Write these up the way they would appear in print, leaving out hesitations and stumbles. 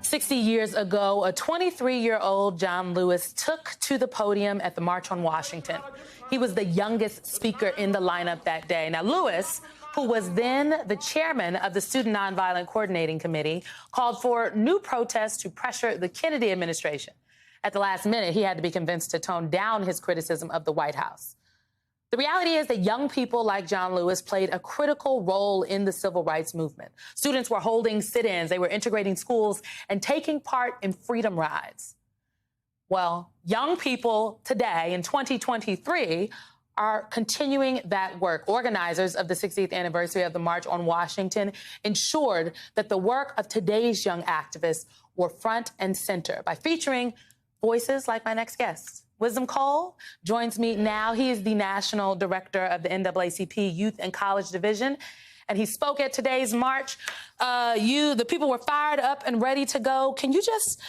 60 years ago, a 23-year-old John Lewis took to the podium at the March on Washington. He was the youngest speaker in the lineup that day. Now, Lewis, who was then the chairman of the Student Nonviolent Coordinating Committee, called for new protests to pressure the Kennedy administration. At the last minute, he had to be convinced to tone down his criticism of the White House. The reality is that young people like John Lewis played a critical role in the civil rights movement. Students were holding sit-ins, they were integrating schools, and taking part in freedom rides. Well, young people today in 2023 are continuing that work. Organizers of the 60th anniversary of the March on Washington ensured that the work of today's young activists were front and center by featuring voices like my next guest. Wisdom Cole joins me now. He is the national director of the NAACP Youth and College Division, and he spoke at today's march. The people were fired up and ready to go. Can you just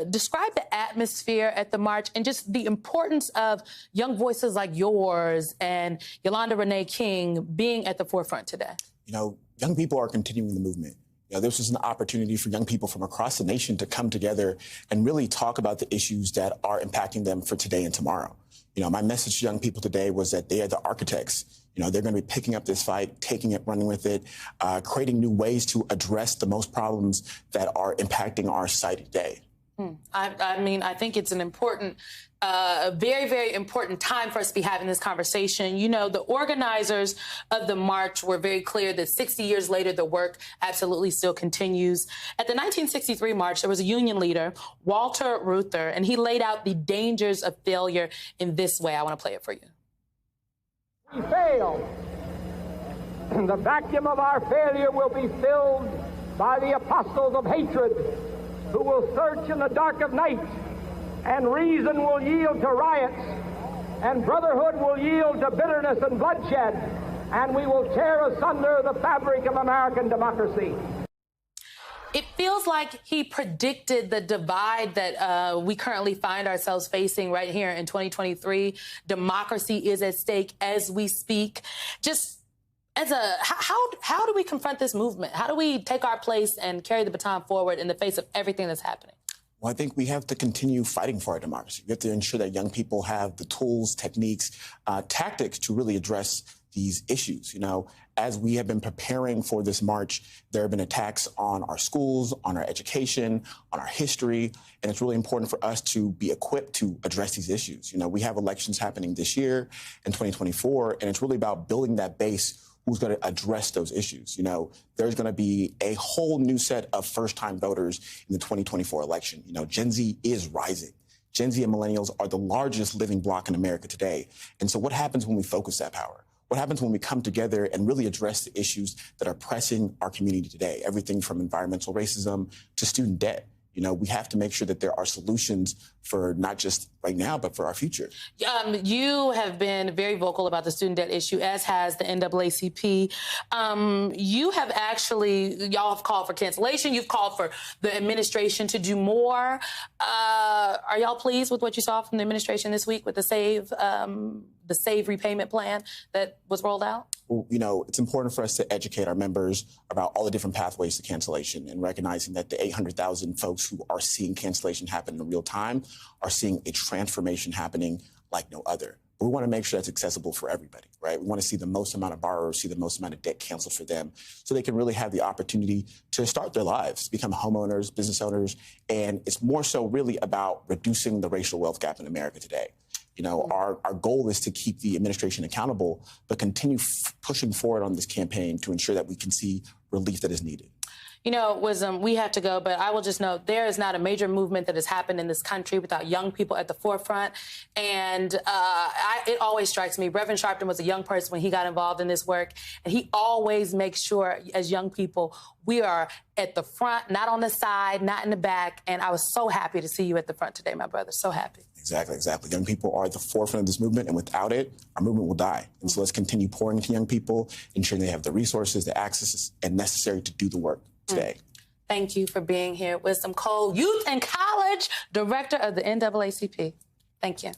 describe the atmosphere at the march and just the importance of young voices like yours and Yolanda Renee King being at the forefront today? You know, young people are continuing the movement. You know, this was an opportunity for young people from across the nation to come together and really talk about the issues that are impacting them for today and tomorrow. You know, my message to young people today was that they are the architects. You know, they're going to be picking up this fight, taking it, running with it, creating new ways to address the most problems that are impacting our society today. I mean, I think it's an important, very, very important time for us to be having this conversation. You know, the organizers of the march were very clear that 60 years later, the work absolutely still continues. At the 1963 march, there was a union leader, Walter Reuther, and he laid out the dangers of failure in this way. I want to play it for you. We fail. The vacuum of our failure will be filled by the apostles of hatred, who will search in the dark of night, and reason will yield to riots, and brotherhood will yield to bitterness and bloodshed, and we will tear asunder the fabric of American democracy. It feels like he predicted the divide that we currently find ourselves facing right here in 2023. Democracy is at stake as we speak. Just how do we confront this movement? How do we take our place and carry the baton forward in the face of everything that's happening? Well, I think we have to continue fighting for our democracy. We have to ensure that young people have the tools, techniques, tactics to really address these issues. You know, as we have been preparing for this march, there have been attacks on our schools, on our education, on our history, and it's really important for us to be equipped to address these issues. You know, we have elections happening this year in 2024, and it's really about building that base who's going to address those issues. You know, there's going to be a whole new set of first-time voters in the 2024 election. You know, Gen Z is rising. Gen Z and millennials are the largest living bloc in America today. And so what happens when we focus that power? What happens when we come together and really address the issues that are pressing our community today? Everything from environmental racism to student debt. You know, we have to make sure that there are solutions for not just right now, but for our future. You have been very vocal about the student debt issue, as has the NAACP. You have actually, y'all have called for cancellation. You've called for the administration to do more. Are y'all pleased with what you saw from the administration this week with the SAVE repayment plan that was rolled out? Well, you know, it's important for us to educate our members about all the different pathways to cancellation and recognizing that the 800,000 folks who are seeing cancellation happen in real time are seeing a transformation happening like no other. But we want to make sure that's accessible for everybody, right? We want to see the most amount of borrowers, see the most amount of debt canceled for them so they can really have the opportunity to start their lives, become homeowners, business owners. And it's more so really about reducing the racial wealth gap in America today. You know, our goal is to keep the administration accountable, but continue pushing forward on this campaign to ensure that we can see relief that is needed. You know, Wisdom, we have to go, but I will just note there is not a major movement that has happened in this country without young people at the forefront. And it always strikes me, Reverend Sharpton was a young person when he got involved in this work, and he always makes sure, as young people, we are at the front, not on the side, not in the back. And I was so happy to see you at the front today, my brother. So happy. Exactly, exactly. Young people are at the forefront of this movement, and without it, our movement will die. And so let's continue pouring into young people, ensuring they have the resources, the access, and necessary to do the work today. Thank you for being here. Wisdom Cole, Youth and College Director of the NAACP. Thank you.